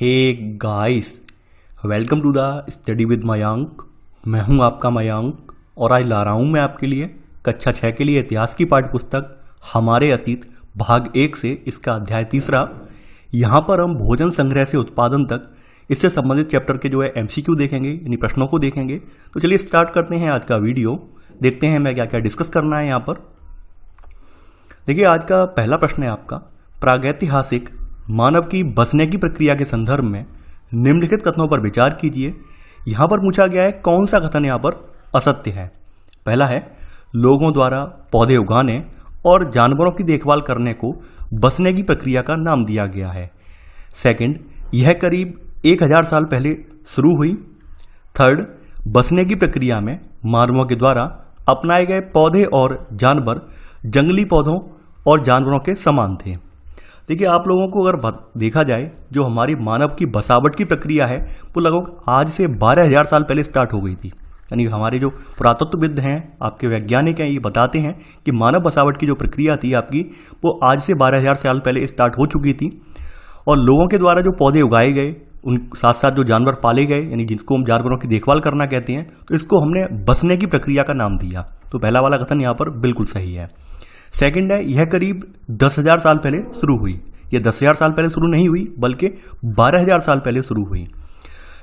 Hey guys, welcome to the study with Mayank. मैं हूं आपका मयांक और आज ला रहा हूं मैं आपके लिए कक्षा 6 के लिए इतिहास की पाठ्य पुस्तक हमारे अतीत भाग 1 से इसका अध्याय 3। यहां पर हम भोजन संग्रह से उत्पादन तक इससे संबंधित चैप्टर के जो है एमसीक्यू देखेंगे, यानी प्रश्नों को देखेंगे। तो चलिए स्टार्ट करते हैं आज का वीडियो। देखते हैं मैं क्या क्या डिस्कस करना है यहाँ पर। देखिए, आज का पहला प्रश्न है आपका, प्रागैतिहासिक मानव की बसने की प्रक्रिया के संदर्भ में निम्नलिखित कथनों पर विचार कीजिए। यहां पर पूछा गया है कौन सा कथन यहां पर असत्य है। पहला है, लोगों द्वारा पौधे उगाने और जानवरों की देखभाल करने को बसने की प्रक्रिया का नाम दिया गया है। सेकंड, यह करीब 1000 साल पहले शुरू हुई। थर्ड, बसने की प्रक्रिया में मानवों के द्वारा अपनाए गए पौधे और जानवर जंगली पौधों और जानवरों के समान थे। देखिए, आप लोगों को अगर देखा जाए, जो हमारी मानव की बसावट की प्रक्रिया है वो लगभग आज से 12,000 साल पहले स्टार्ट हो गई थी। यानी हमारे जो पुरातत्वविद हैं, आपके वैज्ञानिक हैं, ये बताते हैं कि मानव बसावट की जो प्रक्रिया थी आपकी, वो आज से 12,000 साल पहले स्टार्ट हो चुकी थी। और लोगों के द्वारा जो पौधे उगाए गए, उन साथ साथ जो जानवर पाले गए, यानी जिसको हम जानवरों की देखभाल करना कहते हैं, तो इसको हमने बसने की प्रक्रिया का नाम दिया। तो पहला वाला कथन यहाँ पर बिल्कुल सही है। सेकंड है, यह करीब 10,000 साल पहले शुरू हुई। यह 10,000 साल पहले शुरू नहीं हुई, बल्कि 12,000 साल पहले शुरू हुई।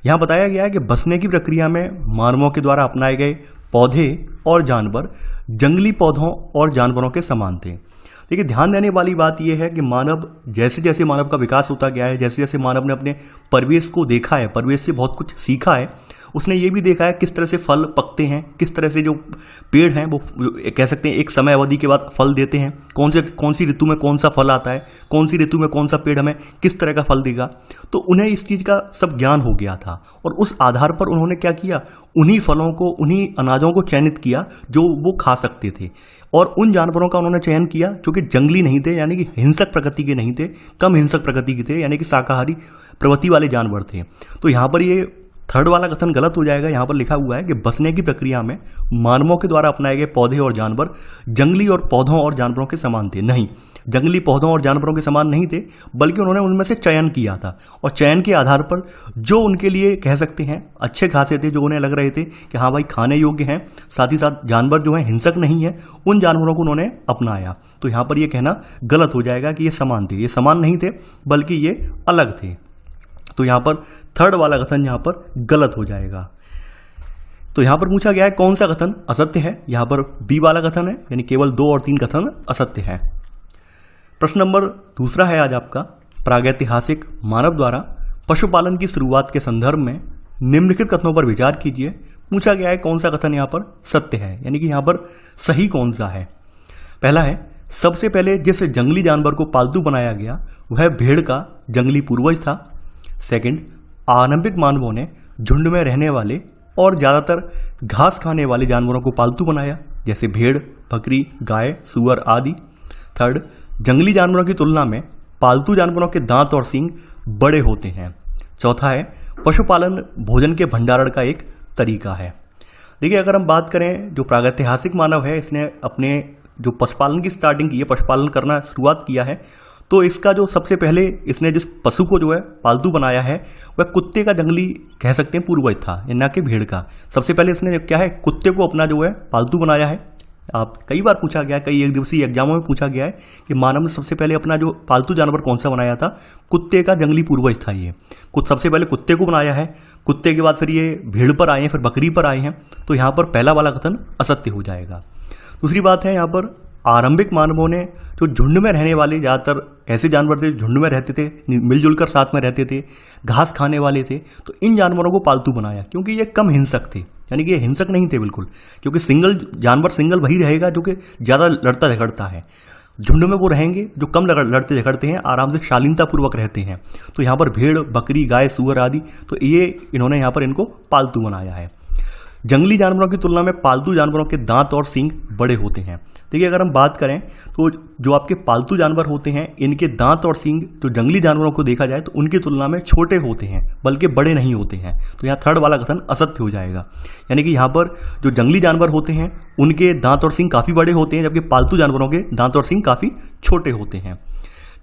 यहां बताया गया है कि बसने की प्रक्रिया में मानवों के द्वारा अपनाए गए पौधे और जानवर जंगली पौधों और जानवरों के समान थे। देखिए, ध्यान देने वाली बात यह है कि मानव जैसे जैसे मानव का विकास होता गया है, जैसे जैसे मानव ने अपने परिवेश को देखा है, परिवेश से बहुत कुछ सीखा है, उसने ये भी देखा है किस तरह से फल पकते हैं, किस तरह से जो पेड़ हैं वो कह सकते हैं एक समय अवधि के बाद फल देते हैं, कौन सी ऋतु में कौन सा फल आता है, कौन सी ऋतु में कौन सा पेड़ हमें किस तरह का फल देगा। तो उन्हें इस चीज़ का सब ज्ञान हो गया था और उस आधार पर उन्होंने क्या किया, उन्हीं फलों को, उन्हीं अनाजों को चयनित किया जो वो खा सकते थे। और उन जानवरों का उन्होंने चयन किया जो कि जंगली नहीं थे, यानी कि हिंसक प्रकृति के नहीं थे, कम हिंसक प्रकृति के थे, यानी कि शाकाहारी प्रवृत्ति वाले जानवर थे। तो यहाँ पर ये थर्ड वाला कथन गलत हो जाएगा। यहाँ पर लिखा हुआ है कि बसने की प्रक्रिया में मानवों के द्वारा अपनाए गए पौधे और जानवर जंगली और पौधों और जानवरों के समान थे। नहीं, जंगली पौधों और जानवरों के समान नहीं थे, बल्कि उन्होंने उनमें से चयन किया था और चयन के आधार पर जो उनके लिए कह सकते हैं अच्छे खासे थे, जो उन्हें लग रहे थे कि हाँ भाई खाने योग्य हैं, साथ ही साथ जानवर जो है हिंसक नहीं है, उन जानवरों को उन्होंने अपनाया। तो यहाँ पर यह कहना गलत हो जाएगा कि ये समान थे। ये समान नहीं थे, बल्कि ये अलग थे। तो यहां पर थर्ड वाला कथन यहां पर गलत हो जाएगा। तो यहां पर पूछा गया है कौन सा कथन असत्य है। यहां पर बी वाला कथन है, यानी केवल 2 और 3 कथन असत्य है। प्रश्न नंबर दूसरा है आज आपका, प्रागैतिहासिक मानव द्वारा पशुपालन की शुरुआत के संदर्भ में निम्नलिखित कथनों पर विचार कीजिए। पूछा गया है कौन सा कथन यहां पर सत्य है, यानी कि यहां पर सही कौन सा है। पहला है, सबसे पहले जिस जंगली जानवर को पालतू बनाया गया वह भेड़ का जंगली पूर्वज था। सेकंड, आरंभिक मानवों ने झुंड में रहने वाले और ज्यादातर घास खाने वाले जानवरों को पालतू बनाया, जैसे भेड़, बकरी, गाय, सूअर आदि। थर्ड, जंगली जानवरों की तुलना में पालतू जानवरों के दांत और सींग बड़े होते हैं। चौथा है, पशुपालन भोजन के भंडारण का एक तरीका है। देखिए, अगर हम बात करें, जो प्रागैतिहासिक मानव है, इसने अपने जो पशुपालन की स्टार्टिंग की है, पशुपालन करना शुरुआत किया है, तो इसका जो सबसे पहले इसने जिस पशु को जो है पालतू बनाया है वह कुत्ते का जंगली कह सकते हैं पूर्वज था, न कि भेड़ का। सबसे पहले इसने क्या है, कुत्ते को अपना जो है पालतू बनाया है। आप कई बार पूछा गया है, कई एक दिवसीय एग्जामों में पूछा गया है कि मानव ने सबसे पहले अपना जो पालतू जानवर कौन सा बनाया था, कुत्ते का जंगली पूर्वज था ये। सबसे पहले कुत्ते को बनाया है, कुत्ते के बाद फिर ये भेड़ पर आए हैं, फिर बकरी पर आए हैं। तो यहाँ पर पहला वाला कथन असत्य हो जाएगा। दूसरी बात है, यहाँ पर आरंभिक मानवों ने जो झुंड में रहने वाले, ज्यादातर ऐसे जानवर थे झुंड में रहते थे, मिलजुल कर साथ में रहते थे, घास खाने वाले थे, तो इन जानवरों को पालतू बनाया क्योंकि ये कम हिंसक थे, यानी कि ये हिंसक नहीं थे बिल्कुल। क्योंकि सिंगल जानवर सिंगल वही रहेगा जो कि ज्यादा लड़ता झगड़ता है। झुंड में वो रहेंगे जो कम लड़ते झगड़ते हैं, आराम से शालीनता पूर्वक रहते हैं। तो यहाँ पर भेड़, बकरी, गाय, सूअर आदि, तो ये इन्होंने यहाँ पर इनको पालतू बनाया है। जंगली जानवरों की तुलना में पालतू जानवरों के दांत और सींग बड़े होते हैं। देखिए, अगर हम बात करें तो जो आपके पालतू जानवर होते हैं, इनके दांत और सींग जो जंगली जानवरों को देखा जाए तो उनकी तुलना में छोटे होते हैं, बल्कि बड़े नहीं होते हैं। तो यहाँ थर्ड वाला कथन असत्य हो जाएगा। यानी कि यहाँ पर जो जंगली जानवर होते हैं उनके दांत और सींग काफी बड़े होते हैं, जबकि पालतू जानवरों के दांत और सींग काफी छोटे होते हैं।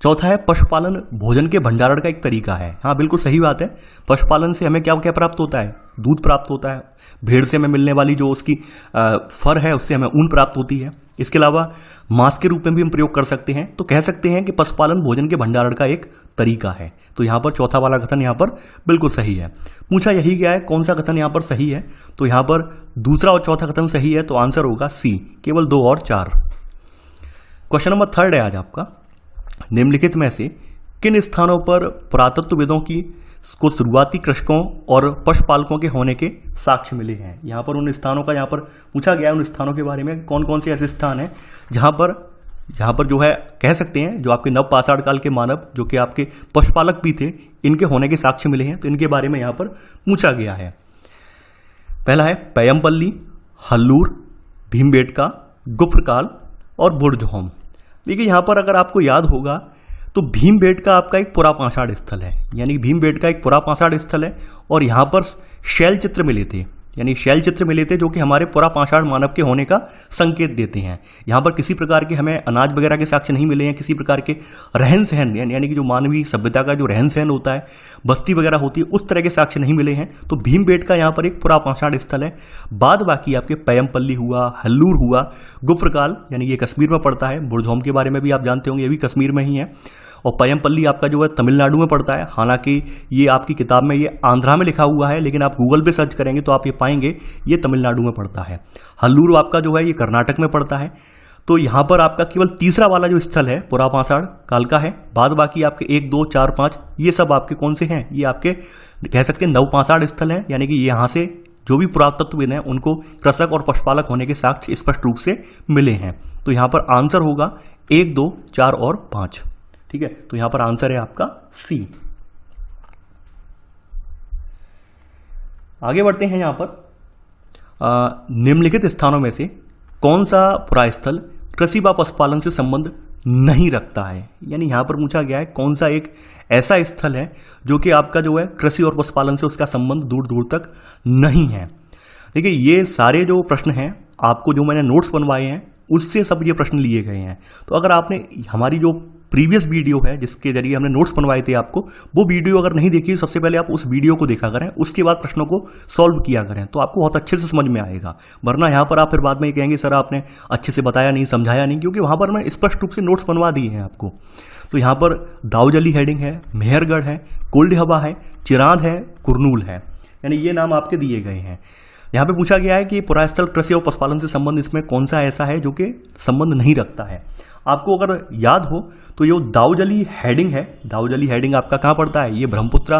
चौथा है पशुपालन भोजन के भंडारण का एक तरीका है। हाँ बिल्कुल सही बात है। पशुपालन से हमें क्या क्या प्राप्त होता है? दूध प्राप्त होता है। भेड़ से हमें मिलने वाली जो उसकी फर है उससे हमें ऊन प्राप्त होती है। इसके अलावा मांस के रूप में भी हम प्रयोग कर सकते हैं। तो कह सकते हैं कि पशुपालन भोजन के भंडारण का एक तरीका है। तो यहाँ पर चौथा वाला कथन यहाँ पर बिल्कुल सही है। पूछा यही गया है कौन सा कथन यहाँ पर सही है, तो यहाँ पर दूसरा और चौथा कथन सही है, तो आंसर होगा सी, केवल 2 और 4। क्वेश्चन नंबर 3 है आज आपका। निम्नलिखित में से किन स्थानों पर पुरातत्वविदों को शुरुआती कृषकों और पशुपालकों के होने के साक्ष्य मिले हैं? यहाँ पर उन स्थानों का यहाँ पर पूछा गया है, उन स्थानों के बारे में कौन कौन से ऐसे स्थान हैं जहाँ पर जो है कह सकते हैं जो आपके नवपाषाण काल के मानव जो कि आपके पशुपालक भी थे, इनके होने के साक्ष्य मिले हैं। तो इनके बारे में यहाँ पर पूछा गया है। पहला है पय्यमपल्ली, हल्लूर, भीमबेटका, गुफ्रकाल और बुर्जहोम। देखिए यहाँ पर अगर आपको याद होगा तो भीमबेटका आपका एक पुरापाषाण स्थल है, यानी भीमबेटका एक पुरापाषाण स्थल है और यहाँ पर शैल चित्र मिले थे, यानी शैल चित्र मिले थे जो कि हमारे पुरापाषाण मानव के होने का संकेत देते हैं। यहाँ पर किसी प्रकार के हमें अनाज वगैरह के साक्ष्य नहीं मिले हैं, किसी प्रकार के रहन सहन यानी कि जो मानवीय सभ्यता का जो रहन सहन होता है, बस्ती वगैरह होती है, उस तरह के साक्ष्य नहीं मिले हैं। तो भीमबेटका यहाँ पर एक पुरापाषाण स्थल है। बाद बाकी आपके पय्यमपल्ली हुआ, हल्लूर हुआ, गुफ्रकाल यानी ये कश्मीर में पड़ता है। बुर्जहोम के बारे में भी आप जानते होंगे, ये भी कश्मीर में ही है। और पय्यमपल्ली आपका जो है तमिलनाडु में पड़ता है। हालांकि ये आपकी किताब में ये आंध्रा में लिखा हुआ है, लेकिन आप गूगल पे सर्च करेंगे तो आप ये पाएंगे ये तमिलनाडु में पड़ता है। हल्लूर आपका जो है ये कर्नाटक में पड़ता है। तो यहाँ पर आपका केवल तीसरा वाला जो स्थल है पुरापाषाण काल का है। बाद बाकी आपके 1, 2, 4, 5 ये सब आपके कौन से हैं? ये आपके कह सकते हैं नवपाषाण स्थल हैं, यानी कि यहाँ से जो भी पुरातत्वविद हैं उनको कृषक और पशुपालक होने के साक्ष्य स्पष्ट रूप से मिले हैं। तो यहाँ पर आंसर होगा 1, 2, 4 और 5। ठीक है, तो यहां पर आंसर है आपका सी। आगे बढ़ते हैं। यहां पर निम्नलिखित स्थानों में से कौन सा पुरास्थल कृषि व पशुपालन से संबंध नहीं रखता है? यानी यहां पर पूछा गया है कौन सा एक ऐसा स्थल है जो कि आपका जो है कृषि और पशुपालन से उसका संबंध दूर दूर तक नहीं है। देखिए ये सारे जो प्रश्न हैं आपको जो मैंने नोट्स बनवाए हैं उससे सब ये प्रश्न लिए गए हैं। तो अगर आपने हमारी जो प्रीवियस वीडियो है जिसके जरिए हमने नोट्स बनवाए थे आपको, वो वीडियो अगर नहीं देखी सबसे पहले आप उस वीडियो को देखा करें, उसके बाद प्रश्नों को सॉल्व किया करें, तो आपको बहुत अच्छे से समझ में आएगा। वरना यहाँ पर आप फिर बाद में कहेंगे सर आपने अच्छे से बताया नहीं, समझाया नहीं, क्योंकि वहाँ पर मैं स्पष्ट रूप से नोट्स बनवा दिए हैं आपको। तो यहाँ पर दाऊजली हेडिंग है, मेहरगढ़ है, कोल्डहवा है, चिरांद है, कुरनूल है, यानी ये नाम आपके दिए गए हैं। यहाँ पे पूछा गया है कि पुरास्थल कृषि और पशुपालन से संबंध इसमें कौन सा ऐसा है जो कि संबंध नहीं रखता है। आपको अगर याद हो तो ये दाऊजली हेडिंग है। दाऊजली हेडिंग आपका कहाँ पड़ता है? ये ब्रह्मपुत्रा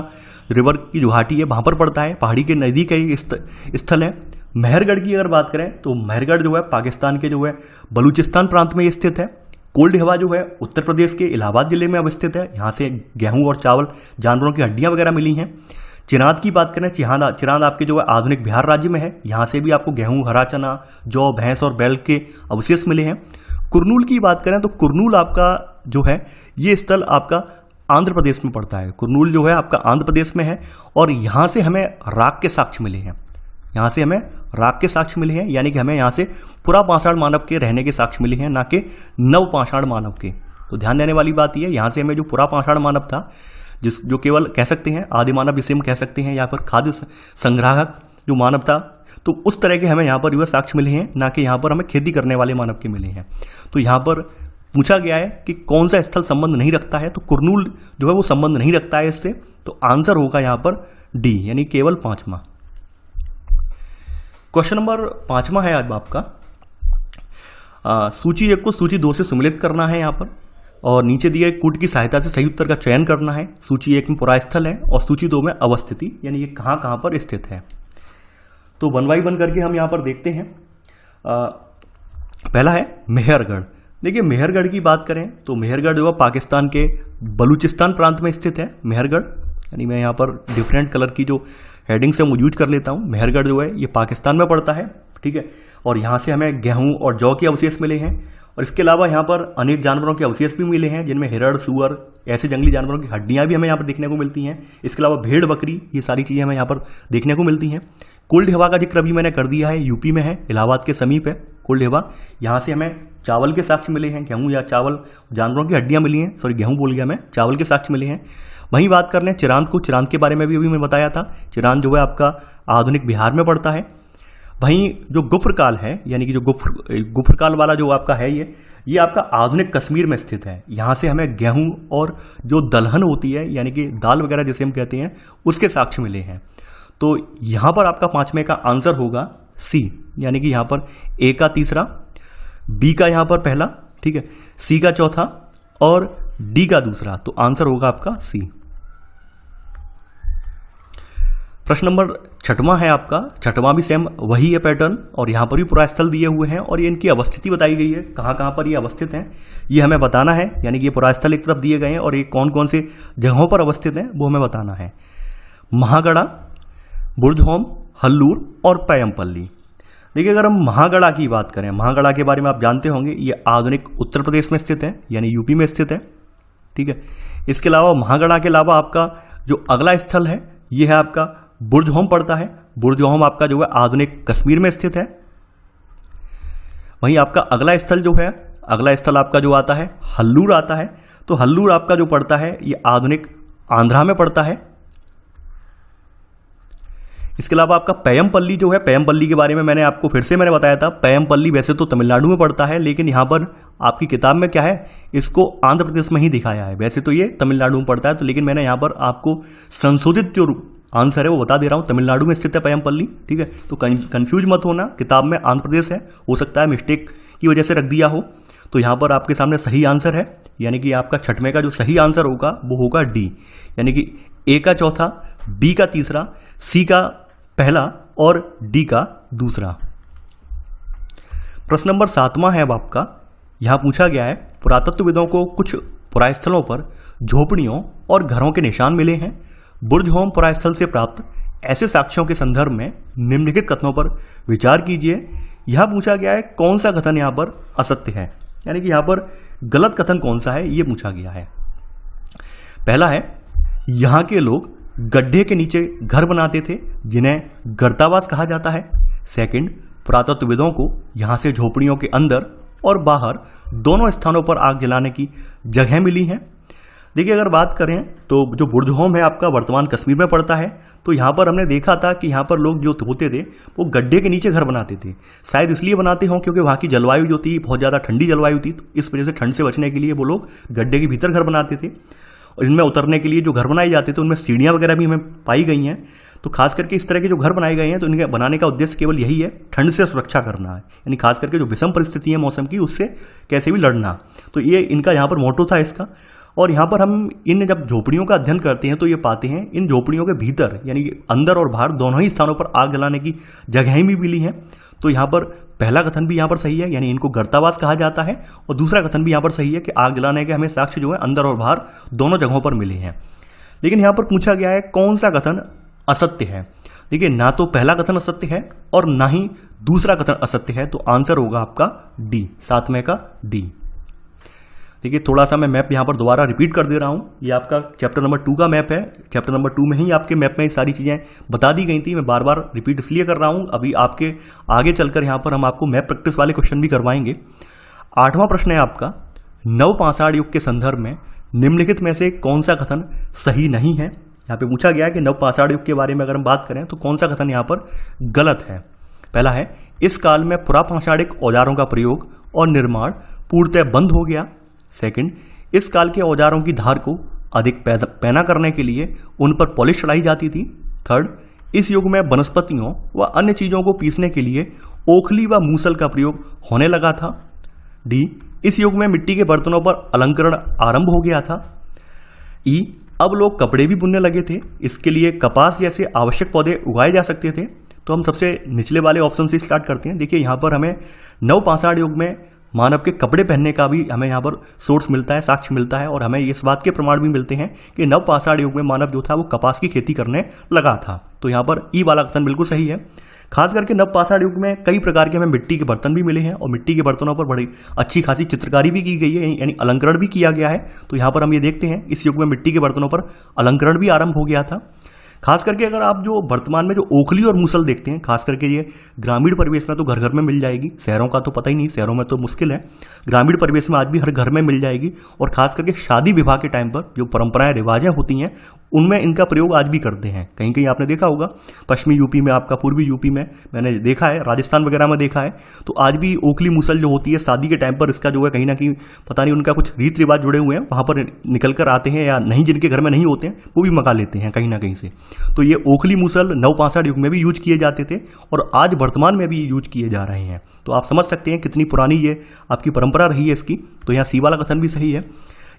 रिवर की जो घाटी है वहाँ पर पड़ता है, पहाड़ी के नज़दीक है ये स्थल है। मेहरगढ़ की अगर बात करें तो मेहरगढ़ जो है पाकिस्तान के जो है बलूचिस्तान प्रांत में स्थित है। कोल्डहवा जो है उत्तर प्रदेश के इलाहाबाद जिले में अवस्थित है। यहाँ से गेहूँ और चावल जानवरों की हड्डियाँ वगैरह मिली हैं। चिरांद की बात करें, चिरांद आपके जो है आधुनिक बिहार राज्य में है। यहाँ से भी आपको गेहूँ, हरा चना, जौ, भैंस और बैल के अवशेष मिले हैं। कुरनूल की बात करें तो कुरनूल आपका जो है ये स्थल आपका आंध्र प्रदेश में पड़ता है। कुरनूल जो है आपका आंध्र प्रदेश में है और यहाँ से हमें राख के साक्ष्य मिले हैं। यहाँ से हमें राख के साक्ष्य मिले हैं, यानी कि हमें यहाँ से पुरापाषाण मानव के रहने के साक्ष्य मिले हैं, ना कि नवपाषाण मानव के। तो ध्यान देने वाली बात यह है, यहाँ से हमें जो पुरापाषाण मानव था जो केवल कह सकते हैं आदि मानव जिसे हम कह सकते हैं, या फिर खाद्य संग्राहक जो मानव था, तो उस तरह के हमें यहाँ पर साक्ष्य मिले हैं, ना कि यहाँ पर हमें खेती करने वाले मानव के मिले हैं। तो यहाँ पर पूछा गया है कि कौन सा स्थल संबंध नहीं रखता है, तो कुरनूल जो है वो संबंध नहीं रखता है इससे। तो आंसर होगा यहाँ पर डी, यानी केवल 5वां। क्वेश्चन नंबर 5वां है आज आपका। सूची 1 को सूची 2 से सम्मिलित करना है यहाँ पर, और नीचे दिए कूट की सहायता से सही उत्तर का चयन करना है। सूची 1 में पुरास्थल है और सूची 2 में अवस्थिति, यानी ये कहाँ कहाँ पर स्थित है। तो 1 बाई 1 करके हम यहाँ पर देखते हैं। पहला है मेहरगढ़। देखिए मेहरगढ़ की बात करें तो मेहरगढ़ जो है पाकिस्तान के बलूचिस्तान प्रांत में स्थित है। मेहरगढ़ यानी मैं यहाँ पर डिफरेंट कलर की जो हेडिंग से यूज कर लेता हूँ। मेहरगढ़ जो है ये पाकिस्तान में पड़ता है, ठीक है। और यहाँ से हमें गेहूँ और जौ के अवशेष मिले हैं, और इसके अलावा यहाँ पर अनेक जानवरों के अवशेष भी मिले हैं, जिनमें हिरण, सूअर, ऐसे जंगली जानवरों की हड्डियाँ भी हमें यहाँ पर देखने को मिलती हैं। इसके अलावा भेड़, बकरी, ये सारी चीज़ें हमें यहाँ पर देखने को मिलती हैं। कोल्डहवा का जिक्र अभी मैंने कर दिया है, यूपी में है, इलाहाबाद के समीप है कुल ढेबा। यहाँ से हमें चावल के साक्ष्य मिले हैं, गेहूं या चावल जानवरों की हड्डियां मिली हैं, सॉरी गेहूं बोल गया मैं, चावल के साक्ष्य मिले हैं। वहीं बात कर लें चिरांद को, चिरांद के बारे में भी अभी मैं बताया था। चिरांद जो है आपका आधुनिक बिहार में पड़ता है। वहीं जो गुफ्रकाल है, यानी कि जो गुफ्रकाल वाला जो आपका है, ये आपका आधुनिक कश्मीर में स्थित है। यहाँ से हमें गेहूं और जो दलहन होती है, यानी कि दाल वगैरह जिसे हम कहते हैं, उसके साक्ष्य मिले हैं। तो यहाँ पर आपका 5वें का आंसर होगा सी, यानी कि यहाँ पर ए का तीसरा, बी का यहाँ पर पहला, ठीक है, सी का चौथा और डी का दूसरा। तो आंसर होगा आपका सी। प्रश्न नंबर 6वां है आपका, 6वां भी सेम वही है पैटर्न, और यहाँ पर भी पुरास्थल दिए हुए हैं और ये इनकी अवस्थिति बताई गई है, कहाँ कहाँ पर ये अवस्थित हैं ये हमें बताना है। यानी कि ये पुरास्थल एक तरफ दिए गए हैं और ये कौन कौन से जगहों पर अवस्थित हैं वो हमें बताना है। महागढ़ा, बुर्जहोम, हल्लूर और पैयमपल्ली। देखिए अगर हम महागढ़ा की बात करें, महागढ़ा के बारे में आप जानते होंगे, ये आधुनिक उत्तर प्रदेश में स्थित है, यानी यूपी में स्थित है, ठीक है। इसके अलावा महागढ़ा के अलावा आपका जो अगला स्थल है ये है आपका बुर्जहोम पड़ता है। बुर्जहोम आपका जो है आधुनिक कश्मीर में स्थित है। वहीं आपका अगला स्थल जो है, अगला स्थल आपका जो आता है हल्लूर आता है। तो हल्लूर आपका जो पड़ता है ये आधुनिक आंध्रा में पड़ता है। इसके अलावा आपका पैयमपल्ली जो है, पैयमपल्ली के बारे में मैंने आपको फिर से बताया था, पैयमपल्ली वैसे तो तमिलनाडु में पड़ता है, लेकिन यहाँ पर आपकी किताब में क्या है, इसको आंध्र प्रदेश में ही दिखाया है। वैसे तो ये तमिलनाडु में पड़ता है, तो लेकिन मैंने यहाँ पर आपको संशोधित जो आंसर है वो बता दे रहा हूँ, तमिलनाडु में स्थित है पैयमपल्ली, ठीक है। तो कंफ्यूज मत होना, किताब में आंध्र प्रदेश है, हो सकता है मिस्टेक की वजह से रख दिया हो। तो यहाँ पर आपके सामने सही आंसर है, यानी कि आपका 6वें का जो सही आंसर होगा वो होगा डी, यानी कि ए का चौथा, बी का तीसरा, सी का पहला और डी का दूसरा। प्रश्न नंबर 7वां है अब आपका, यहां पूछा गया है पुरातत्वविदों को कुछ पुरास्थलों पर झोपड़ियों और घरों के निशान मिले हैं। बुर्जहोम पुरास्थल से प्राप्त ऐसे साक्ष्यों के संदर्भ में निम्नलिखित कथनों पर विचार कीजिए। यह पूछा गया है कौन सा कथन यहां पर असत्य है, यानी कि यहां पर गलत कथन कौन सा है ये पूछा गया है। पहला है, यहां के लोग गड्ढे के नीचे घर बनाते थे जिन्हें गर्तावास कहा जाता है। सेकंड, पुरातत्वविदों को यहां से झोपड़ियों के अंदर और बाहर दोनों स्थानों पर आग जलाने की जगह मिली हैं। देखिए अगर बात करें तो जो बुर्जहोम है आपका वर्तमान कश्मीर में पड़ता है, तो यहाँ पर हमने देखा था कि यहाँ पर लोग जो होते थे वो गड्ढे के नीचे घर बनाते थे। शायद इसलिए बनाते हों क्योंकि वहाँ की जलवायु जो थी बहुत ज़्यादा ठंडी जलवायु थी, तो इस वजह से ठंड से बचने के लिए वो लोग गड्ढे के भीतर घर बनाते थे। और इनमें उतरने के लिए जो घर बनाए जाते थे उनमें सीढ़ियाँ वगैरह भी हमें पाई गई हैं। तो खास करके इस तरह के जो घर बनाए गए हैं तो इनके बनाने का उद्देश्य केवल यही है, ठंड से सुरक्षा करना है, यानी खास करके जो विषम परिस्थिति है मौसम की उससे कैसे भी लड़ना। तो ये इनका यहाँ पर मोटो था इसका। और यहाँ पर हम इन जब झोपड़ियों का अध्ययन करते हैं तो ये पाते हैं इन झोपड़ियों के भीतर यानी कि अंदर और बाहर दोनों ही स्थानों पर आग जलाने की जगहें भी मिली हैं। तो यहाँ पर पहला कथन भी यहाँ पर सही है, यानी इनको गर्तावास कहा जाता है, और दूसरा कथन भी यहाँ पर सही है कि आग जलाने के हमें साक्ष्य जो है अंदर और बाहर दोनों जगहों पर मिले हैं। लेकिन यहाँ पर पूछा गया है कौन सा कथन असत्य है। देखिए ना तो पहला कथन असत्य है और ना ही दूसरा कथन असत्य है, तो आंसर होगा आपका डी, 7वें का डी। देखिए थोड़ा सा मैं मैप यहाँ पर दोबारा रिपीट कर दे रहा हूँ, ये आपका चैप्टर नंबर 2 का मैप है। चैप्टर नंबर 2 में ही आपके मैप में सारी चीज़ें बता दी गई थी, मैं बार बार रिपीट इसलिए कर रहा हूँ, अभी आपके आगे चलकर यहाँ पर हम आपको मैप प्रैक्टिस वाले क्वेश्चन भी करवाएंगे। 8वां प्रश्न है आपका, नवपाषाण युग के संदर्भ में निम्नलिखित में से कौन सा कथन सही नहीं है। यहाँ पे पूछा गया है कि नवपाषाण युग के बारे में अगर हम बात करें तो कौन सा कथन यहाँ पर गलत है। पहला है, इस काल में पुरापाषाणिक औजारों का प्रयोग और निर्माण पूर्णतः बंद हो गया। सेकंड, इस काल के औजारों की धार को अधिक पैना करने के लिए उन पर पॉलिश चढ़ाई जाती थी। थर्ड, इस युग में वनस्पतियों व अन्य चीजों को पीसने के लिए ओखली व मूसल का प्रयोग होने लगा था। डी, इस युग में मिट्टी के बर्तनों पर अलंकरण आरंभ हो गया था। ई, अब लोग कपड़े भी बुनने लगे थे, इसके लिए कपास जैसे आवश्यक पौधे उगाए जा सकते थे। तो हम सबसे निचले वाले ऑप्शन से स्टार्ट करते हैं। देखिए यहाँ पर हमें नवपाषाण युग में मानव के कपड़े पहनने का भी हमें यहाँ पर सोर्स मिलता है, साक्ष्य मिलता है, और हमें इस बात के प्रमाण भी मिलते हैं कि नवपाषाण युग में मानव जो था वो कपास की खेती करने लगा था। तो यहाँ पर ई वाला कथन बिल्कुल सही है। खास करके नवपाषाण युग में कई प्रकार के हमें मिट्टी के बर्तन भी मिले हैं और मिट्टी के बर्तनों पर बड़ी अच्छी खासी चित्रकारी भी की गई है, यानी अलंकरण भी किया गया है। तो यहाँ पर हम ये देखते हैं इस युग में मिट्टी के बर्तनों पर अलंकरण भी आरंभ हो गया था। खास करके अगर आप जो वर्तमान में जो ओखली और मूसल देखते हैं, खास करके ये ग्रामीण परिवेश में तो घर घर में मिल जाएगी, शहरों का तो पता ही नहीं, शहरों में तो मुश्किल है, ग्रामीण परिवेश में आज भी हर घर में मिल जाएगी। और खास करके शादी विवाह के टाइम पर जो परंपराएं रिवाजें होती हैं उनमें इनका प्रयोग आज भी करते हैं। कहीं कहीं आपने देखा होगा, पश्चिमी यूपी में, आपका पूर्वी यूपी में मैंने देखा है, राजस्थान वगैरह में देखा है, तो आज भी ओखली मूसल जो होती है शादी के टाइम पर इसका जो है कहीं ना कहीं पता नहीं उनका कुछ रीत रिवाज जुड़े हुए हैं, वहाँ पर निकल कर आते हैं, या नहीं जिनके घर में नहीं होते हैं वो भी मंगा लेते हैं कहीं ना कहीं से। तो ये ओखली मूसल नवपाषाण युग में भी यूज किए जाते थे और आज वर्तमान में भी यूज किए जा रहे हैं। तो आप समझ सकते हैं कितनी पुरानी ये आपकी परंपरा रही है इसकी। तो यहाँ सी वाला कथन भी सही है।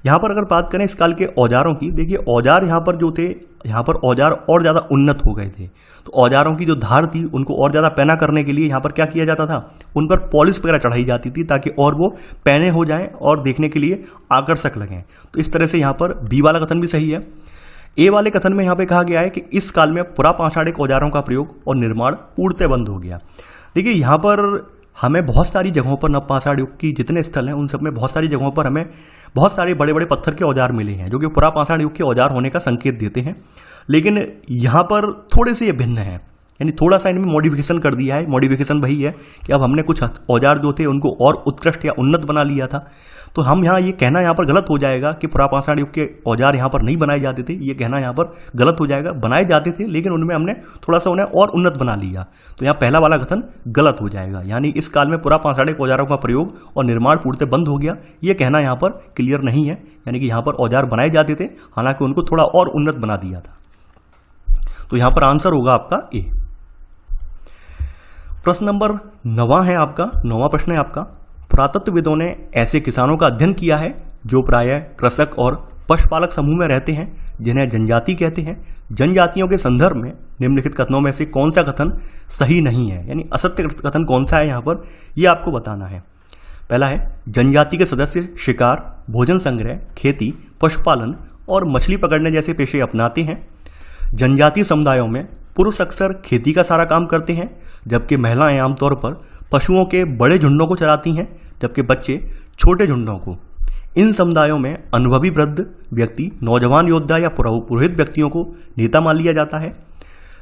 यहाँ पर अगर बात करें इस काल के औजारों की, देखिए औजार यहाँ पर जो थे, यहाँ पर औजार और ज़्यादा उन्नत हो गए थे। तो औजारों की जो धार थी उनको और ज़्यादा पैना करने के लिए यहाँ पर क्या किया जाता था, उन पर पॉलिश वगैरह चढ़ाई जाती थी ताकि और वो पैने हो जाएं और देखने के लिए आकर्षक लगें। तो इस तरह से यहाँ पर बी वाला कथन भी सही है। ए वाले कथन में यहाँ पे कहा गया है कि इस काल में पुरापाषाणिक औजारों का प्रयोग और निर्माण पूर्णतः बंद हो गया। देखिए यहाँ पर हमें बहुत सारी जगहों पर नवपाषाण युग की जितने स्थल हैं उन सब में बहुत सारी जगहों पर हमें बहुत सारे बड़े बड़े पत्थर के औजार मिले हैं जो कि पुरापाषाण युग के औजार होने का संकेत देते हैं। लेकिन यहाँ पर थोड़े से ये भिन्न है, यानी थोड़ा सा इनमें मॉडिफिकेशन कर दिया है। मॉडिफिकेशन वही है कि अब हमने कुछ औजार जो थे उनको और उत्कृष्ट या उन्नत बना लिया था। तो हम यहाँ ये कहना यहाँ पर गलत हो जाएगा कि पुरापाषाण युग के औजार यहाँ पर नहीं बनाए जाते थे, ये कहना यहाँ पर गलत हो जाएगा। बनाए जाते थे लेकिन उनमें हमने थोड़ा सा उन्हें और उन्नत बना लिया। तो यहाँ पहला वाला कथन गलत हो जाएगा, यानी इस काल में पुरापाषाणिक औजारों का प्रयोग और निर्माण पूर्णतः बंद हो गया, ये कहना यहाँ पर क्लियर नहीं है। यानी कि यहाँ पर औजार बनाए जाते थे, हालांकि उनको थोड़ा और उन्नत बना दिया था। तो यहाँ पर आंसर होगा आपका ए। प्रश्न नंबर 9 है आपका, 9वां प्रश्न है आपका। पुरातत्वविदों ने ऐसे किसानों का अध्ययन किया है जो प्रायः कृषक और पशुपालक समूह में रहते हैं जिन्हें जनजाति कहते हैं। जनजातियों के संदर्भ में निम्नलिखित कथनों में से कौन सा कथन सही नहीं है, यानी असत्य कथन कौन सा है यहाँ पर, यह आपको बताना है। पहला है जनजाति के सदस्य शिकार, भोजन संग्रह, खेती, पशुपालन और मछली पकड़ने जैसे पेशे अपनाते हैं। जनजातीय समुदायों में पुरुष अक्सर खेती का सारा काम करते हैं जबकि महिलाएं आमतौर पर पशुओं के बड़े झुंडों को चराती हैं जबकि बच्चे छोटे झुंडों को। इन समुदायों में अनुभवी वृद्ध व्यक्ति, नौजवान योद्धा या पुरोहित व्यक्तियों को नेता मान लिया जाता है।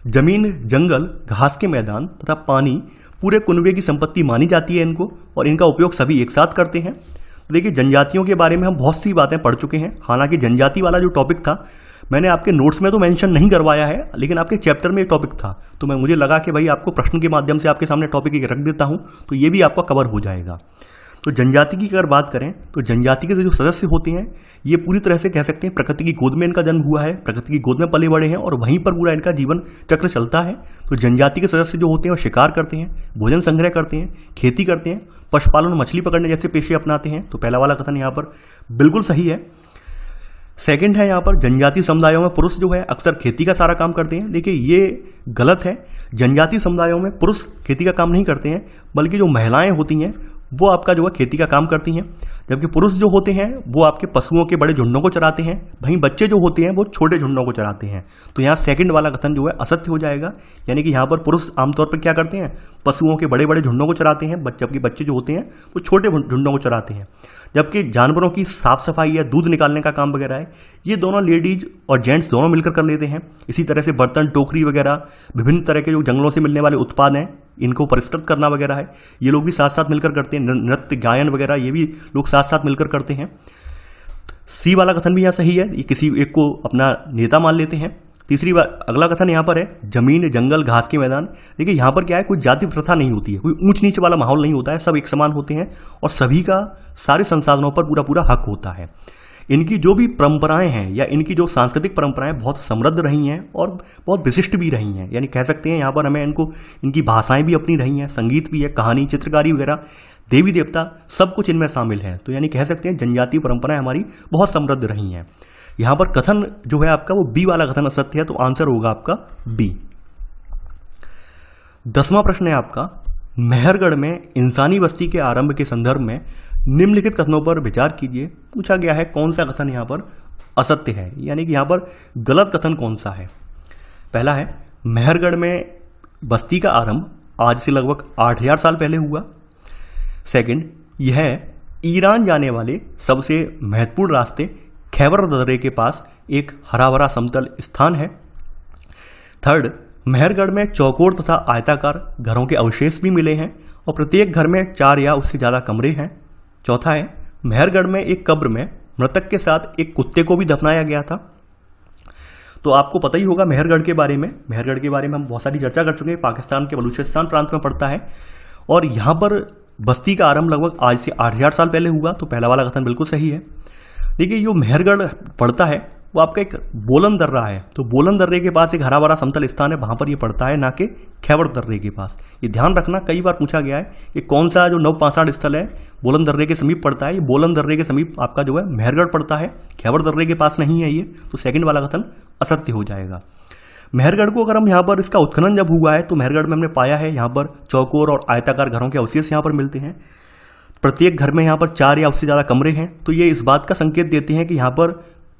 जमीन, जंगल, घास के मैदान तथा पानी पूरे कुनबे की संपत्ति मानी जाती है इनको, और इनका उपयोग सभी एक साथ करते हैं। तो देखिए जनजातियों के बारे में हम बहुत सी बातें पढ़ चुके हैं। हालांकि जनजाति वाला जो टॉपिक था मैंने आपके नोट्स में तो मेंशन नहीं करवाया है, लेकिन आपके चैप्टर में एक टॉपिक था, तो मुझे लगा कि भाई आपको प्रश्न के माध्यम से आपके सामने टॉपिक एक रख देता हूं, तो ये भी आपका कवर हो जाएगा। तो जनजाति की अगर बात करें तो जनजाति के जो सदस्य होते हैं ये पूरी तरह से कह सकते हैं प्रकृति की गोद में इनका जन्म हुआ है, प्रकृति की गोद में पले बड़े हैं और वहीं पर पूरा इनका जीवन चक्र चलता है। तो जनजाति के सदस्य जो होते हैं वो शिकार करते हैं, भोजन संग्रह करते हैं, खेती करते हैं, पशुपालन और मछली पकड़ने जैसे पेशे अपनाते हैं। तो पहला वाला कथन यहाँ पर बिल्कुल सही है। सेकंड है यहाँ पर जनजाति समुदायों में पुरुष जो है अक्सर खेती का सारा काम करते हैं। देखिए ये गलत है। जनजाति समुदायों में पुरुष खेती का काम नहीं करते हैं, बल्कि जो महिलाएं होती हैं वो आपका जो है खेती का काम करती हैं, जबकि पुरुष जो होते हैं वो आपके पशुओं के बड़े झुंडों को चराते हैं, वहीं बच्चे जो होते हैं वो छोटे झुंडों को चराते हैं। तो यहाँ सेकंड वाला कथन जो है असत्य हो जाएगा, यानी कि यहाँ पर पुरुष आमतौर पर क्या करते हैं, पशुओं के बड़े बड़े झुंडों को चराते हैं, जबकि बच्चे जो होते हैं वो छोटे झुंडों को चराते हैं। जबकि जानवरों की साफ सफाई या दूध निकालने का काम वगैरह है ये दोनों लेडीज और जेंट्स दोनों मिलकर कर लेते हैं। इसी तरह से बर्तन, टोकरी वगैरह, विभिन्न तरह के जो जंगलों से मिलने वाले उत्पाद हैं इनको परिष्कृत करना वगैरह है ये लोग भी साथ साथ मिलकर करते हैं। नृत्य, गायन वगैरह ये भी लोग साथ साथ मिलकर करते हैं। सी वाला कथन भी यहाँ सही है, ये किसी एक को अपना नेता मान लेते हैं। तीसरी बार अगला कथन यहाँ पर है जमीन, जंगल, घास के मैदान। देखिए यहाँ पर क्या है, कोई जाति प्रथा नहीं होती है, कोई ऊंच नीच वाला माहौल नहीं होता है, सब एक समान होते हैं और सभी का सारे संसाधनों पर पूरा पूरा हक होता है। इनकी जो भी परंपराएं हैं या इनकी जो सांस्कृतिक परंपराएं बहुत समृद्ध रही हैं और बहुत विशिष्ट भी रही हैं, यानी कह सकते हैं यहाँ पर हमें इनकी भाषाएं भी अपनी रही हैं, संगीत भी है, कहानी, चित्रकारी वगैरह, देवी देवता, सब कुछ इनमें शामिल है। तो यानी कह सकते हैं जनजातीय परंपराएं हमारी बहुत समृद्ध रही हैं। यहाँ पर कथन जो है आपका वो बी वाला कथन असत्य है, तो आंसर होगा आपका बी। 10वां प्रश्न है आपका, मेहरगढ़ में इंसानी बस्ती के आरंभ के संदर्भ में निम्नलिखित कथनों पर विचार कीजिए। पूछा गया है कौन सा कथन यहाँ पर असत्य है, यानी कि यहाँ पर गलत कथन कौन सा है। पहला है मेहरगढ़ में बस्ती का आरंभ आज से लगभग 8000 साल पहले हुआ। सेकंड, यह ईरान जाने वाले सबसे महत्वपूर्ण रास्ते खैबर दर्रे के पास एक हरा भरा समतल स्थान है। थर्ड, मेहरगढ़ में चौकोर तथा आयताकार घरों के अवशेष भी मिले हैं और प्रत्येक घर में 4 या उससे ज़्यादा कमरे हैं। चौथा है, मेहरगढ़ में एक कब्र में मृतक के साथ एक कुत्ते को भी दफनाया गया था। तो आपको पता ही होगा मेहरगढ़ के बारे में हम बहुत सारी चर्चा कर चुके हैं। पाकिस्तान के बलूचिस्तान प्रांत में पड़ता है और यहाँ पर बस्ती का आरंभ लगभग आज से 8000 साल पहले हुआ। तो पहला वाला कथन बिल्कुल सही है। देखिए, जो मेहरगढ़ पड़ता है वो आपका एक बोलन दर्रा है। तो बोलन दर्रे के पास एक हरा भरा समतल स्थान है, वहां पर ये पड़ता है, ना कि खैबर दर्रे के पास। ये ध्यान रखना, कई बार पूछा गया है कि कौन सा जो नवपाषाण स्थल है बोलन दर्रे के समीप पड़ता है। ये बोलन दर्रे के समीप आपका जो है मेहरगढ़ पड़ता है, खैबर दर्रे के पास नहीं है ये। तो सेकंड वाला कथन असत्य हो जाएगा। मेहरगढ़ को अगर हम यहाँ पर इसका उत्खनन जब हुआ है तो मेहरगढ़ में हमने पाया है यहाँ पर चौकोर और आयताकार घरों के अवशेष यहाँ पर मिलते हैं। प्रत्येक घर में यहाँ पर 4 या उससे ज़्यादा कमरे हैं। तो ये इस बात का संकेत देते हैं कि यहाँ पर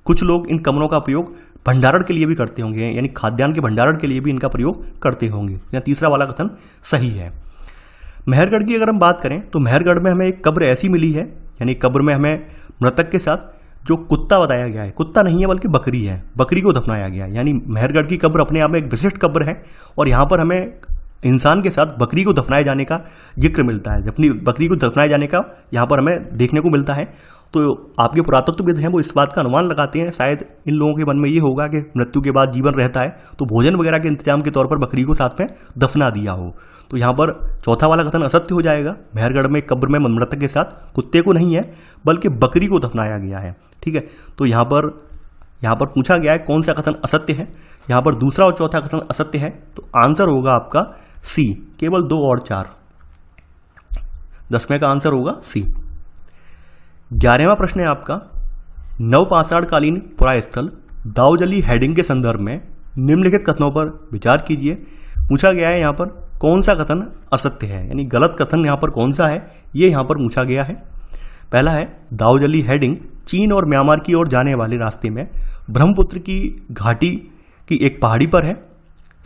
कुछ लोग इन कमरों का प्रयोग भंडारण के लिए भी करते होंगे, यानी खाद्यान्न के भंडारण के लिए भी इनका प्रयोग करते होंगे। या तीसरा वाला कथन सही है। मेहरगढ़ की अगर हम बात करें तो मेहरगढ़ में हमें एक कब्र ऐसी मिली है, यानी कब्र में हमें मृतक के साथ जो कुत्ता बताया गया है, कुत्ता नहीं है बल्कि बकरी है, बकरी को दफनाया गया है। यानी मेहरगढ़ की कब्र अपने आप में एक विशिष्ट कब्र है और यहाँ पर हमें इंसान के साथ बकरी को दफनाए जाने का जिक्र मिलता है। अपनी बकरी को दफनाए जाने का यहाँ पर हमें देखने को मिलता है। तो आपके पुरातत्वविद हैं वो इस बात का अनुमान लगाते हैं, शायद इन लोगों के मन में ये होगा कि मृत्यु के बाद जीवन रहता है तो भोजन वगैरह के इंतजाम के तौर पर बकरी को साथ में दफना दिया हो। तो यहाँ पर चौथा वाला कथन असत्य हो जाएगा। मेहरगढ़ में कब्र में मृतक के साथ कुत्ते को नहीं है बल्कि बकरी को दफनाया गया है। ठीक है, तो यहाँ पर पूछा गया है कौन सा कथन असत्य है। यहाँ पर दूसरा और चौथा कथन असत्य है। तो आंसर होगा आपका सी, केवल 2 और 4। 10वें का आंसर होगा सी। 11वां प्रश्न है आपका, नवपाषाण कालीन पुरास्थल दाऊजली हेडिंग के संदर्भ में निम्नलिखित कथनों पर विचार कीजिए। पूछा गया है यहाँ पर कौन सा कथन असत्य है, यानी गलत कथन यहाँ पर कौन सा है, ये यहाँ पर पूछा गया है। पहला है, दाऊजली हेडिंग चीन और म्यांमार की ओर जाने वाले रास्ते में ब्रह्मपुत्र की घाटी की एक पहाड़ी पर है।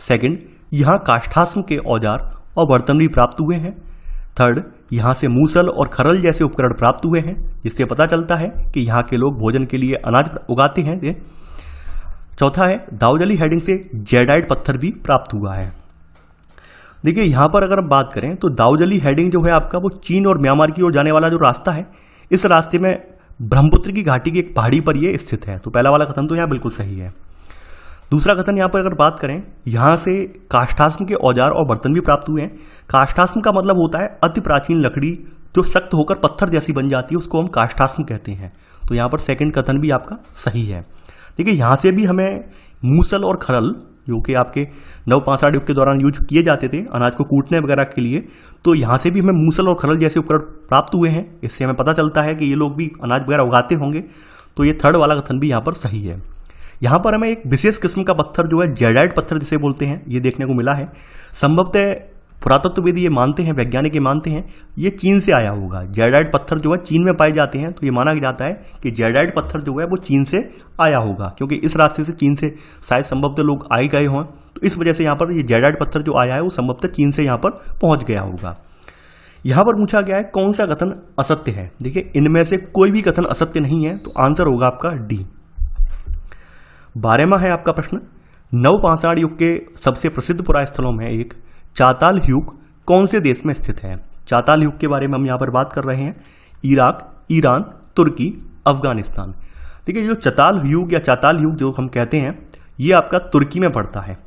सेकंड, यहाँ काष्ठाश्म के औजार और बर्तन भी प्राप्त हुए हैं। थर्ड, यहाँ से मूसल और खरल जैसे उपकरण प्राप्त हुए हैं, जिससे पता चलता है कि यहाँ के लोग भोजन के लिए अनाज उगाते हैं। चौथा है, दाऊजली हेडिंग से जेडाइट पत्थर भी प्राप्त हुआ है। देखिए, यहाँ पर अगर हम बात करें तो दाऊजली हेडिंग जो है आपका वो चीन और म्यांमार की ओर जाने वाला जो रास्ता है, इस रास्ते में ब्रह्मपुत्र की घाटी की एक पहाड़ी पर ये स्थित है। तो पहला वाला कथन तो यहाँ बिल्कुल सही है। दूसरा कथन यहाँ पर अगर बात करें, यहाँ से काष्ठाश्म के औजार और बर्तन भी प्राप्त हुए हैं। काष्ठाश्म का मतलब होता है अति प्राचीन लकड़ी जो सख्त होकर पत्थर जैसी बन जाती है, उसको हम काष्ठाश्म कहते हैं। तो यहाँ पर सेकंड कथन भी आपका सही है। देखिए, यहाँ से भी हमें मूसल और खरल जो कि आपके नवपाषाण युग के दौरान यूज किए जाते थे अनाज को कूटने वगैरह के लिए, तो यहाँ से भी हमें मूसल और खरल जैसे उपकरण प्राप्त हुए हैं। इससे हमें पता चलता है कि ये लोग भी अनाज वगैरह उगाते होंगे। तो ये थर्ड वाला कथन भी यहाँ पर सही है। यहाँ पर हमें एक विशेष किस्म का पत्थर जो है जेडाइट पत्थर जिसे बोलते हैं, ये देखने को मिला है। संभवतः पुरातत्वविद ये मानते हैं, वैज्ञानिक ये मानते हैं ये चीन से आया होगा। जेडाइट पत्थर जो है चीन में पाए जाते हैं, तो ये माना जाता है कि जेडाइट पत्थर जो है वो चीन से आया होगा, क्योंकि इस रास्ते से चीन से शायद संभवतः लोग आए गए हों। तो इस वजह से यहाँ पर ये जेडाइट पत्थर जो आया है वो संभवतः चीन से यहाँ पर पहुँच गया होगा। यहाँ पर पूछा गया है कौन सा कथन असत्य है। देखिए, इनमें से कोई भी कथन असत्य नहीं है, तो आंसर होगा आपका डी। 12वां है आपका प्रश्न, नवपाषाण युग के सबसे प्रसिद्ध पुरास्थलों में एक चाताल युग कौन से देश में स्थित है। चाताल युग के बारे में हम यहाँ पर बात कर रहे हैं। इराक, ईरान, तुर्की, अफगानिस्तान। देखिए, जो चताल युग या चाताल युग जो हम कहते हैं ये आपका तुर्की में पड़ता है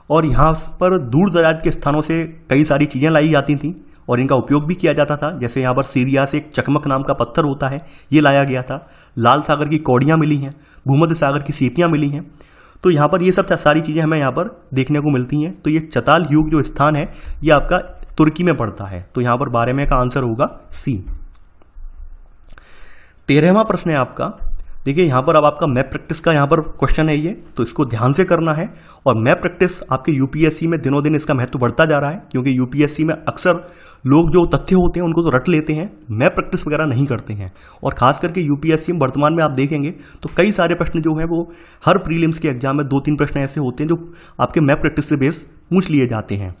और यहाँ पर दूर दराज के स्थानों से कई सारी चीज़ें लाई जाती थीं और इनका उपयोग भी किया जाता था। जैसे यहाँ पर सीरिया से एक चकमक नाम का पत्थर होता है, ये लाया गया था। लाल सागर की कौड़ियाँ मिली हैं, भूमध्य सागर की सीपियाँ मिली हैं। तो यहाँ पर ये सब सारी चीज़ें हमें यहाँ पर देखने को मिलती हैं। तो ये चताल युग जो स्थान है ये आपका तुर्की में पड़ता है। तो यहाँ पर 12वें का आंसर होगा सी। 13वां प्रश्न है आपका। देखिए, यहाँ पर अब आपका मैप प्रैक्टिस का यहाँ पर क्वेश्चन है ये, तो इसको ध्यान से करना है। और मैप प्रैक्टिस आपके यूपीएससी में दिनों दिन इसका महत्व बढ़ता जा रहा है, क्योंकि यूपीएससी में अक्सर लोग जो तथ्य होते हैं उनको तो रट लेते हैं, मैप प्रैक्टिस वगैरह नहीं करते हैं। और खास करके यूपीएससी में वर्तमान में आप देखेंगे तो कई सारे प्रश्न जो हैं वो हर प्रीलिम्स के एग्जाम में 2-3 प्रश्न ऐसे होते हैं जो आपके मैप प्रैक्टिस से बेस पूछ लिए जाते हैं।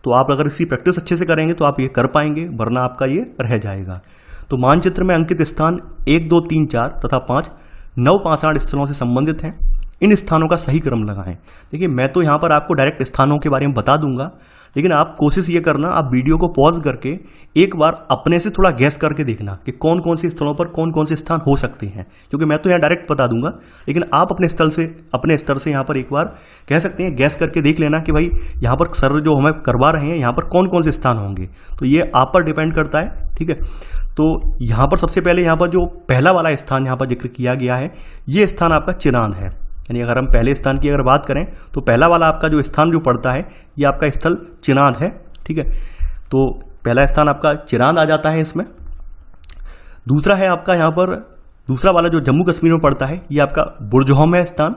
तो आप अगर इसकी प्रैक्टिस अच्छे से करेंगे तो आप ये कर पाएंगे, वरना आपका ये रह जाएगा। तो मानचित्र में अंकित स्थान 1, 2, 3, 4 तथा 5 नवपाषाण स्थलों से संबंधित हैं। इन स्थानों का सही क्रम लगाएं। देखिए मैं तो यहाँ पर आपको डायरेक्ट स्थानों के बारे में बता दूंगा, लेकिन आप कोशिश ये करना, आप वीडियो को पॉज करके एक बार अपने से थोड़ा गैस करके देखना कि कौन कौन से स्थलों पर कौन कौन से स्थान हो सकते हैं, क्योंकि मैं तो यहाँ डायरेक्ट बता दूंगा, लेकिन आप अपने स्तर से यहाँ पर एक बार कह सकते हैं गैस करके देख लेना कि भाई यहाँ पर सर जो हमें करवा रहे हैं यहाँ पर कौन कौन से स्थान होंगे। तो ये आप पर डिपेंड करता है, ठीक है। तो यहाँ पर सबसे पहले यहाँ पर जो पहला वाला स्थान यहाँ पर जिक्र किया गया है, ये स्थान आपका चिरांद है। यानी अगर हम पहले स्थान की अगर बात करें तो पहला वाला आपका जो स्थान जो पड़ता है ये आपका स्थल चिरांद है, ठीक है। तो पहला स्थान आपका चिरांद आ जाता है इसमें। दूसरा है आपका यहाँ पर दूसरा वाला जो जम्मू कश्मीर में पड़ता है ये आपका बुरजहोम है स्थान।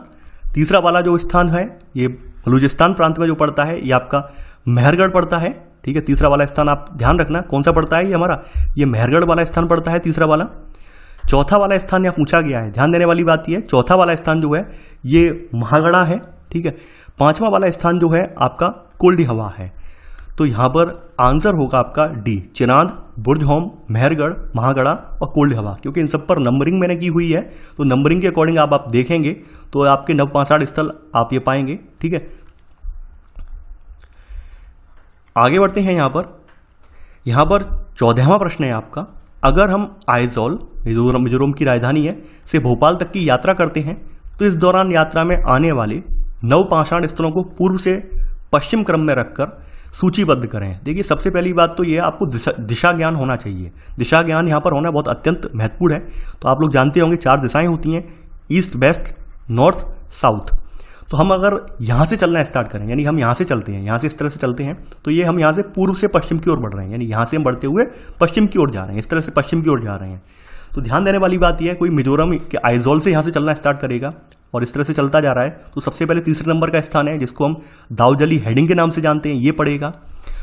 तीसरा वाला जो स्थान है ये बलूचिस्तान प्रांत में जो पड़ता है ये आपका मेहरगढ़ पड़ता है, ठीक है। तीसरा वाला स्थान आप ध्यान रखना कौन सा पड़ता है, ये हमारा ये मेहरगढ़ वाला स्थान पड़ता है तीसरा वाला। चौथा वाला स्थान यहाँ पूछा गया है, ध्यान देने वाली बात यह है चौथा वाला स्थान जो है ये महागढ़ा है, ठीक है। पांचवा वाला स्थान जो है आपका कोल्डी हवा है। तो यहाँ पर आंसर होगा आपका डी, चिरांद, बुरजहोम, मेहरगढ़, महागढ़ा और कोल्डी हवा, क्योंकि इन सब पर नंबरिंग मैंने की हुई है। तो नंबरिंग के अकॉर्डिंग आप देखेंगे तो आपके नवपाषाण स्थल आप ये पाएंगे, ठीक है। आगे बढ़ते हैं। यहाँ पर 14वां प्रश्न है आपका, अगर हम आइजॉल मिजोरम की राजधानी है से भोपाल तक की यात्रा करते हैं तो इस दौरान यात्रा में आने वाले नवपाषाण स्थलों को पूर्व से पश्चिम क्रम में रखकर सूचीबद्ध करें। देखिए सबसे पहली बात तो ये है आपको दिशा ज्ञान होना चाहिए। दिशा ज्ञान यहाँ पर होना बहुत अत्यंत महत्वपूर्ण है। तो आप लोग जानते होंगे 4 दिशाएं होती हैं, ईस्ट, वेस्ट, नॉर्थ, साउथ। तो हम अगर यहाँ से चलना स्टार्ट करें, यानी हम यहाँ से चलते हैं, यहाँ से इस तरह से चलते हैं, तो ये हम यहाँ से पूर्व से पश्चिम की ओर बढ़ रहे हैं, यानी यहाँ से हम बढ़ते हुए पश्चिम की ओर जा रहे हैं, इस तरह से पश्चिम की ओर जा रहे हैं। तो ध्यान देने वाली बात यह है कोई मिजोरम के आइजॉल से यहाँ से चलना स्टार्ट करेगा और इस तरह से चलता जा रहा है, तो सबसे पहले तीसरे नंबर का स्थान है जिसको हम दाऊजली हेडिंग के नाम से जानते हैं, ये पड़ेगा।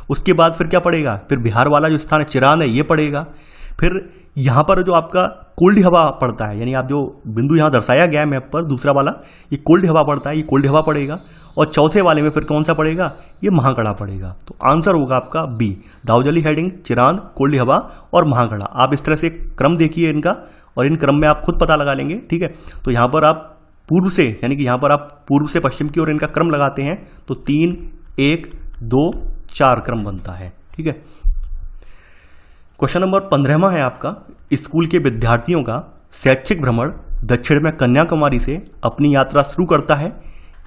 उसके बाद फिर क्या पड़ेगा, फिर बिहार वाला जो स्थान है चिरांद है, ये पड़ेगा। फिर यहाँ पर जो आपका कोल्डी हवा पड़ता है, यानी आप जो बिंदु यहाँ दर्शाया गया है मैप पर दूसरा वाला, ये कोल्डी हवा पड़ता है, ये कोल्डी हवा पड़ेगा। और चौथे वाले में फिर कौन सा पड़ेगा, ये महागढ़ा पड़ेगा। तो आंसर होगा आपका बी, दाऊजली हेडिंग, चिरांद, कोल्डी हवा और महागढ़ा। आप इस तरह से क्रम देखिए इनका और इन क्रम में आप खुद पता लगा लेंगे, ठीक है। तो यहाँ पर आप पूर्व से, यानी कि यहाँ पर आप पूर्व से पश्चिम की ओर इनका क्रम लगाते हैं तो 3, 1, 2, 4 क्रम बनता है, ठीक है। क्वेश्चन नंबर 15वां है आपका, स्कूल के विद्यार्थियों का शैक्षिक भ्रमण दक्षिण में कन्याकुमारी से अपनी यात्रा शुरू करता है।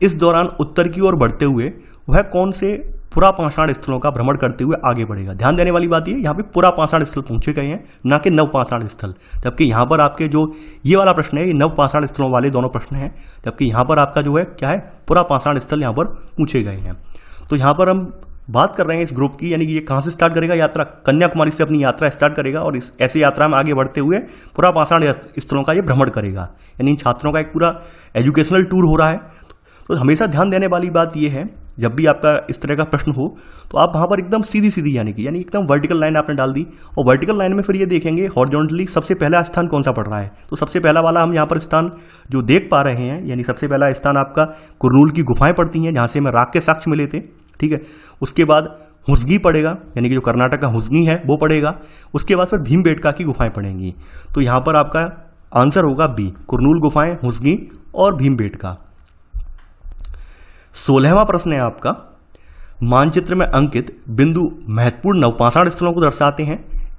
इस दौरान उत्तर की ओर बढ़ते हुए वह कौन से पुरापाषाण स्थलों का भ्रमण करते हुए आगे बढ़ेगा। ध्यान देने वाली बात ये यहाँ पे पुरापाषाण स्थल पूछे गए हैं, ना कि नवपाषाण स्थल। जबकि यहाँ पर आपके जो ये वाला प्रश्न है ये नवपाषाण स्थलों वाले दोनों प्रश्न हैं, जबकि यहाँ पर आपका जो है क्या है, पुरापाषाण स्थल यहाँ पर पूछे गए हैं। तो यहाँ पर हम बात कर रहे हैं इस ग्रुप की, यानी कि ये कहाँ से स्टार्ट करेगा यात्रा, कन्याकुमारी से अपनी यात्रा स्टार्ट करेगा और इस ऐसी यात्रा में आगे बढ़ते हुए पुरापाषाण स्थलों का ये भ्रमण करेगा। यानी इन छात्रों का एक पूरा एजुकेशनल टूर हो रहा है। तो हमेशा ध्यान देने वाली बात यह है, जब भी आपका इस तरह का प्रश्न हो तो आप वहाँ पर एकदम सीधी यानी एकदम वर्टिकल लाइन आपने डाल दी और वर्टिकल लाइन में फिर ये देखेंगे हॉरिजॉन्टली सबसे पहला स्थान कौन सा पड़ रहा है। तो सबसे पहला वाला हम यहाँ पर स्थान जो देख पा रहे हैं, यानी सबसे पहला स्थान आपका कुरनूल की गुफाएं पड़ती हैं, जहाँ से हमें राग के साक्ष्य मिले थे, ठीक है। उसके बाद हुस्गी पड़ेगा, यानी कि जो कर्नाटक का हुस्गी है वो पड़ेगा। उसके बाद फिर भीमबेटका की गुफाएं पड़ेंगी। तो यहाँ पर आपका आंसर होगा बी, कुरनूल गुफाएं, हुस्गी और भीमबेटका। 16वां प्रश्न है आपका, मानचित्र में अंकित बिंदु महत्वपूर्ण नवपाषाण स्थलों को दर्शाते हैं।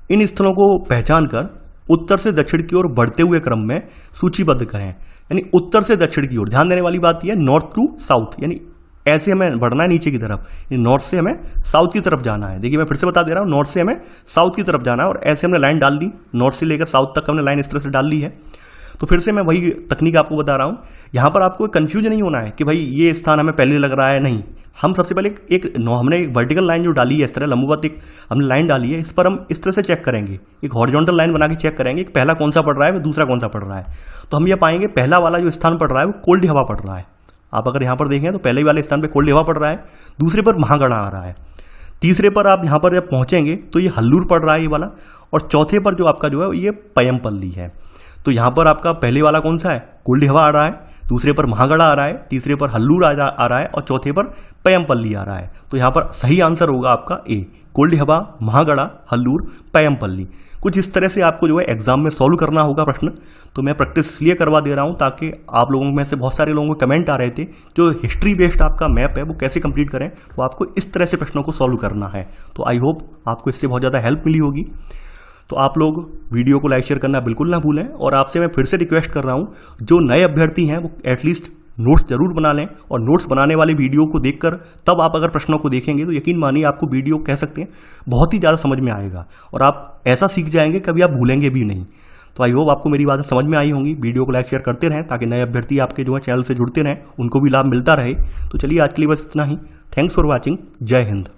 इन स्थलों को पहचान कर उत्तर से दक्षिण की ओर बढ़ते हुए क्रम में सूचीबद्ध करें। यानी उत्तर से दक्षिण की ओर, ध्यान देने वाली बात यह है नॉर्थ टू साउथ, यानी ऐसे हमें बढ़ना है नीचे की तरफ, नॉर्थ से हमें साउथ की तरफ जाना है। देखिए मैं फिर से बता दे रहा हूँ, नॉर्थ से हमें साउथ की तरफ जाना है और ऐसे हमने लाइन डाल दी, नॉर्थ से लेकर साउथ तक हमने लाइन इस तरह से डाल ली है। तो फिर से मैं वही तकनीक आपको बता रहा हूँ, यहाँ पर आपको कंफ्यूजन नहीं होना है कि भाई ये स्थान हमें पहले लग रहा है, नहीं। हम सबसे पहले हमने एक वर्टिकल लाइन जो डाली है इस तरह लंबवत एक हमने लाइन डाली है, इस पर हम इस तरह से चेक करेंगे, एक हॉरिजॉन्टल लाइन बना के चेक करेंगे कि पहला कौन सा पड़ रहा है, दूसरा कौन सा पड़ रहा है। तो हम ये पाएंगे पहला वाला जो स्थान पड़ रहा है वो कोल्डी हवा पड़ रहा है। आप अगर यहाँ पर देखें तो पहले वाले स्थान पर कोल्डी हवा पड़ रहा है, दूसरे पर महागढ़ा आ रहा है, तीसरे पर आप यहाँ पर जब पहुँचेंगे तो ये हल्लूर पड़ रहा है ये वाला, और चौथे पर जो आपका जो है ये पयमपल्ली है। तो यहाँ पर आपका पहले वाला कौन सा है, कोल्डी हवा आ रहा है, दूसरे पर महागढ़ा आ रहा है, तीसरे पर हल्लूर आ रहा है और चौथे पर पय्यमपल्ली आ रहा है। तो यहाँ पर सही आंसर होगा आपका ए, कोल्डिहबा, महागढ़ा, हल्लूर, पय्यमपल्ली। कुछ इस तरह से आपको जो है एग्जाम में सॉल्व करना होगा प्रश्न। तो मैं प्रैक्टिस इसलिए करवा दे रहा हूँ ताकि आप लोगों में से बहुत सारे लोगों को कमेंट आ रहे थे जो हिस्ट्री बेस्ड आपका मैप है वो कैसे कंप्लीट करें, तो आपको इस तरह से प्रश्नों को सॉल्व करना है। तो आई होप आपको इससे बहुत ज़्यादा हेल्प मिली होगी। तो आप लोग वीडियो को लाइक शेयर करना बिल्कुल ना भूलें, और आपसे मैं फिर से रिक्वेस्ट कर रहा हूँ जो नए अभ्यर्थी हैं वो एटलीस्ट नोट्स जरूर बना लें, और नोट्स बनाने वाले वीडियो को देखकर तब आप अगर प्रश्नों को देखेंगे तो यकीन मानिए आपको वीडियो कह सकते हैं बहुत ही ज़्यादा समझ में आएगा, और आप ऐसा सीख जाएंगे कभी आप भूलेंगे भी नहीं। तो आई होप आपको मेरी बातें समझ में आई होंगी। वीडियो को लाइक शेयर करते रहें ताकि नए अभ्यर्थी आपके जो है चैनल से जुड़ते रहें, उनको भी लाभ मिलता रहे। तो चलिए आज के लिए बस इतना ही। Thanks for watching. जय हिंद।